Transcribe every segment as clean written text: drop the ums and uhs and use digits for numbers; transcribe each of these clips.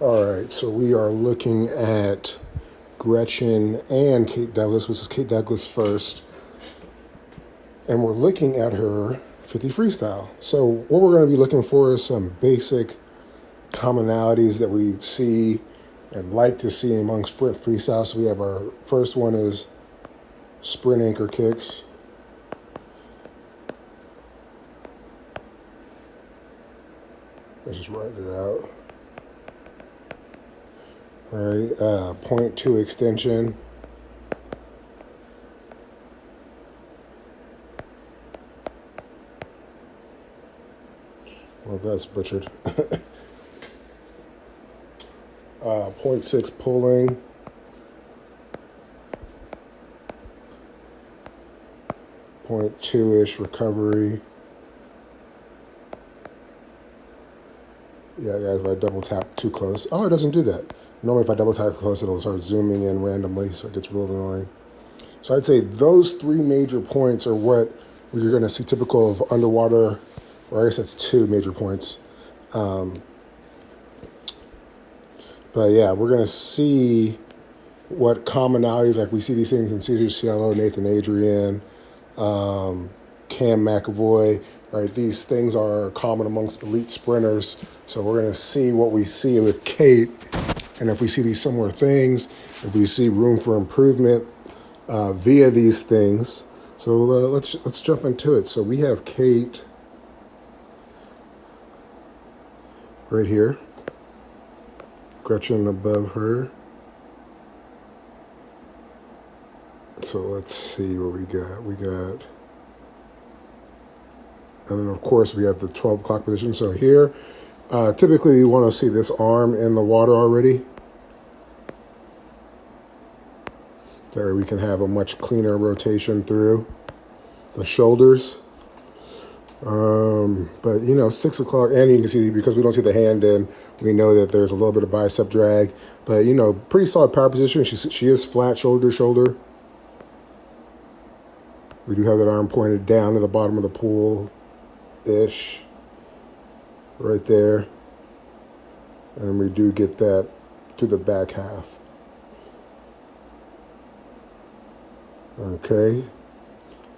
All right, so we are looking at Gretchen and Kate Douglas, which is Kate Douglas first, and we're looking at her 50 freestyle. So what we're going to be looking for is some basic commonalities that we see and like to see among sprint freestyle. So we have our first one is sprint anchor kicks. Let's just write it out. All right, point two extension. Well, that's butchered. Point six pulling. Point two-ish recovery. Yeah, guys, if I double tap too close. Oh, it doesn't do that. Normally if I double tap close, it'll start zooming in randomly, so it gets real annoying. So I'd say those three major points are what you're going to see typical of underwater, or I guess that's two major points. But yeah, we're going to see what commonalities, like we see these things in Cesar Cielo, Nathan Adrian, Cam McAvoy, right? These things are common amongst elite sprinters. So we're going to see what we see with Kate, and if we see these similar things, if we see room for improvement via these things. So let's jump into it. So we have Kate right here, Gretchen above her. So let's see what we got. And then of course we have the 12 o'clock position. So here, typically you want to see this arm in the water already. There we can have a much cleaner rotation through the shoulders. But 6 o'clock, and you can see, because we don't see the hand in, we know that there's a little bit of bicep drag. But pretty solid power position. She is flat shoulder to shoulder. We do have that arm pointed down to the bottom of the pool-ish, right there. And we do get that to the back half. Okay.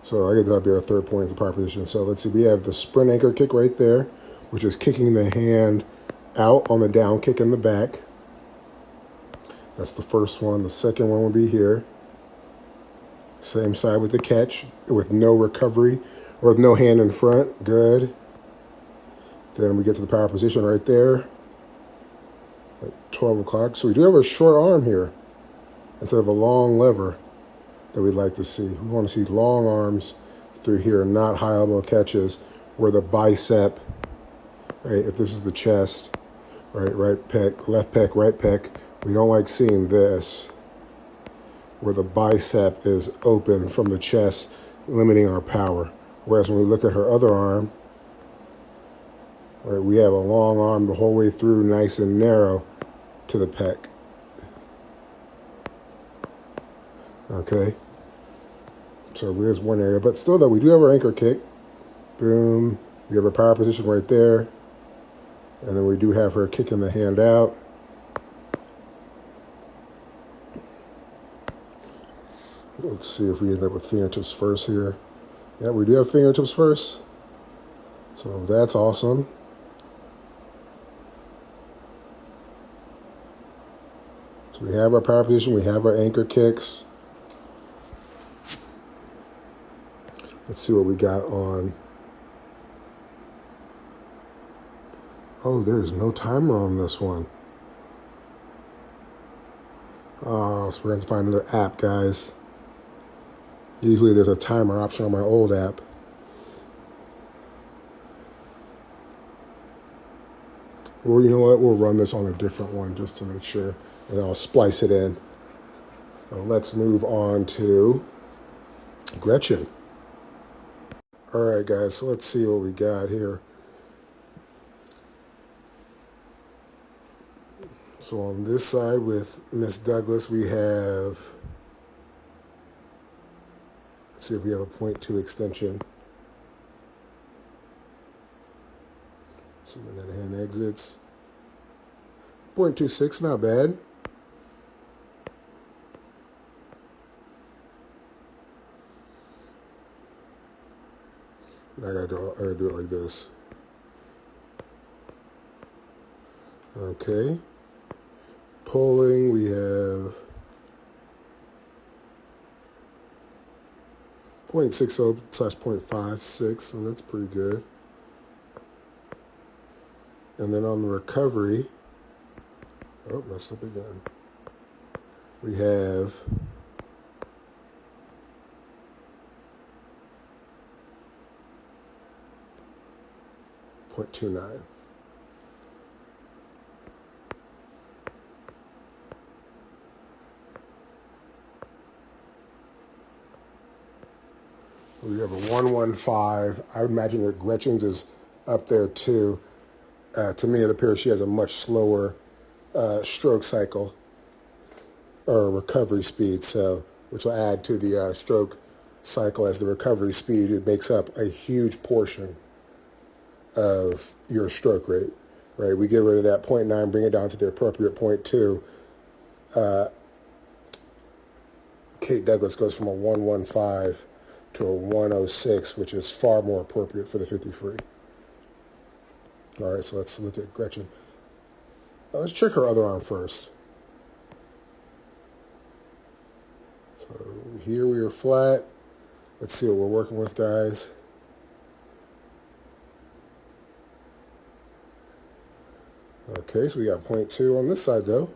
So I guess that'll be our third point as a power position. So let's see, we have the sprint anchor kick right there, which is kicking the hand out on the down kick in the back. That's the first one. The second one will be here. Same side with the catch, with no recovery, or with no hand in front. Good. Then we get to the power position right there at 12 o'clock. So we do have a short arm here instead of a long lever that we'd like to see. We want to see long arms through here, not high elbow catches where the bicep, right, if this is the chest, right pec, left pec, right pec, we don't like seeing this, where the bicep is open from the chest, limiting our power. Whereas when we look at her other arm, right, we have a long arm the whole way through, nice and narrow to the pec. Okay. So here's one area, but still though, we do have our anchor kick. Boom. We have our power position right there. And then we do have her kicking the hand out. Let's see if we end up with fingertips first here. Yeah, we do have fingertips first. So that's awesome. So we have our power position, we have our anchor kicks. Let's see what we got on. Oh, there's no timer on this one. Oh, so we're going to find another app, guys. Usually there's a timer option on my old app. Or you know what? We'll run this on a different one just to make sure. And I'll splice it in. So let's move on to Gretchen. All right, guys, so let's see what we got here. So on this side with Miss Douglas, we have, let's see if we have a point two extension. So when that hand exits, 0.26, not bad. I gotta do it like this. Okay. Pulling, we have 0.60/0.56, so that's pretty good. And then on the recovery, oh, messed up again. We have 0.29. We have a 115. I would imagine that Gretchen's is up there too. To me, it appears she has a much slower stroke cycle or recovery speed, so which will add to the stroke cycle as the recovery speed. It makes up a huge portion of your stroke rate, right? We get rid of that 0.9, bring it down to the appropriate 0.2. Kate Douglas goes from a 115 to a 106, which is far more appropriate for the 50 free. All right, so let's look at Gretchen. Let's check her other arm first. So here we are flat. Let's see what we're working with, guys. Okay, so we got 0.2 on this side, though.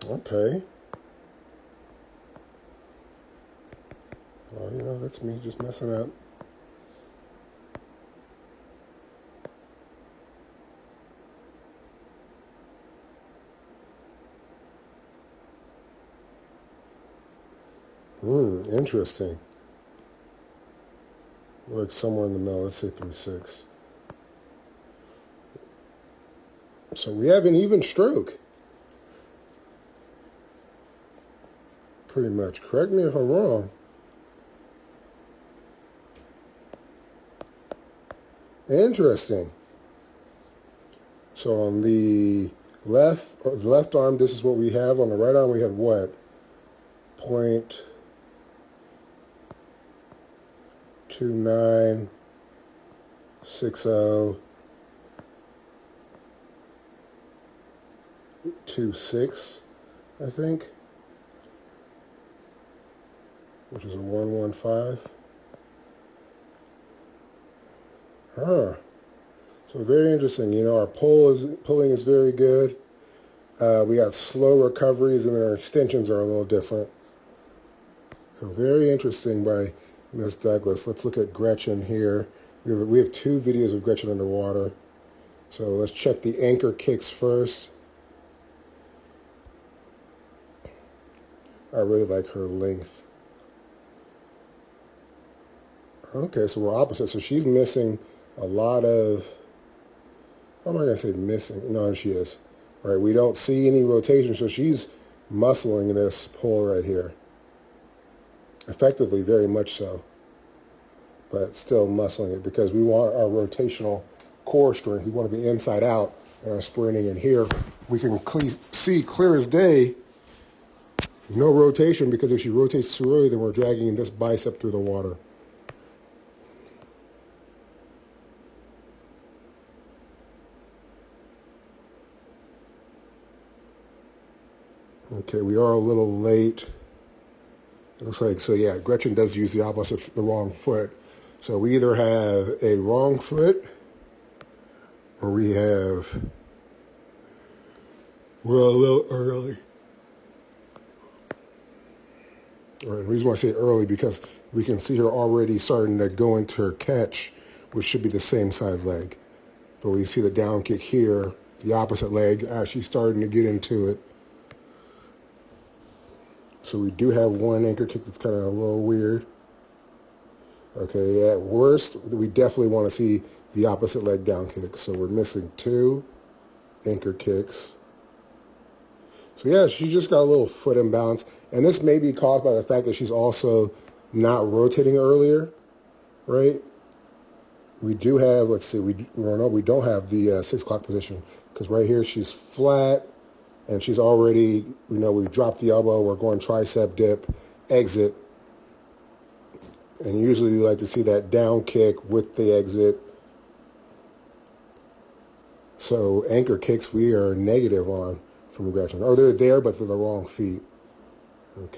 Okay. Well, you know, that's me just messing up. Interesting. Like somewhere in the middle, let's say 3.6. So we have an even stroke. Pretty much. Correct me if I'm wrong. Interesting. So on the left arm, this is what we have. On the right arm, we had what? 0.296026, I think, which is a 115. Huh. So very interesting. You know, our pulling is very good. We got slow recoveries, and our extensions are a little different. So very interesting by Miss Douglas. Let's look at Gretchen here. We have 2 videos of Gretchen underwater. So let's check the anchor kicks first. I really like her length. Okay, so we're opposite. So she's missing a lot of, how am I going to say missing? No, she is. All right, we don't see any rotation, so she's muscling this pull right here. Effectively, very much so. But still muscling it because we want our rotational core strength. We want to be inside out in our sprinting. And here we can see clear as day, no rotation, because if she rotates too early, then we're dragging this bicep through the water. Okay, we are a little late. It looks like, so yeah, Gretchen does use the opposite, the wrong foot. So we either have a wrong foot or we're a little early. All right, the reason why I say early because we can see her already starting to go into her catch, which should be the same side leg. But we see the down kick here, the opposite leg, she's starting to get into it. So we do have one anchor kick that's kind of a little weird. Okay, at worst, we definitely want to see the opposite leg down kick. So we're missing 2 anchor kicks. So yeah, she just got a little foot imbalance. And this may be caused by the fact that she's also not rotating earlier, right? We do have, let's see, we don't have the 6 o'clock position, because right here she's flat and she's already, we dropped the elbow, we're going tricep dip, exit. And usually we like to see that down kick with the exit. So anchor kicks we are negative on from Gretchen. Or they're there, but they're the wrong feet. Okay.